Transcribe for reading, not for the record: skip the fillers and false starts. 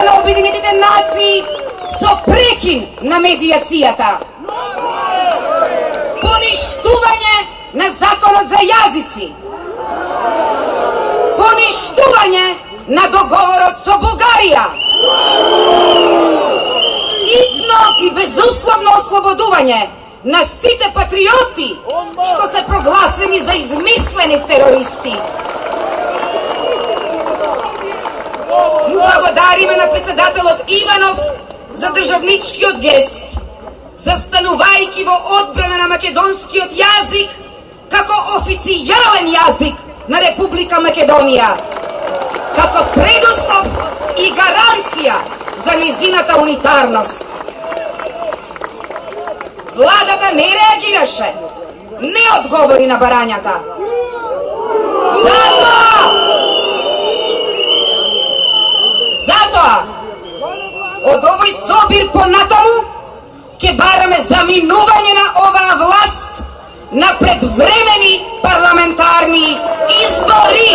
на Обединетите нации со прекин на медијацијата. Поништување на законот за јазици. Поништување на договорот со Бугарија. Итно и безусловно ослободување на сите патриоти што се прогласени за измислени терористи. Му благодариме на председателот Иванов за државничкиот гест, застанувајќи во одбрана на македонскиот јазик како официјален јазик на Република Македонија, како предуслов и гаранција за низината унитарност. Владата не реагираше, не одговори на барањата. Затоа, од овој собир понатаму, ќе бараме заминување на оваа власт на предвремени парламентарни избори.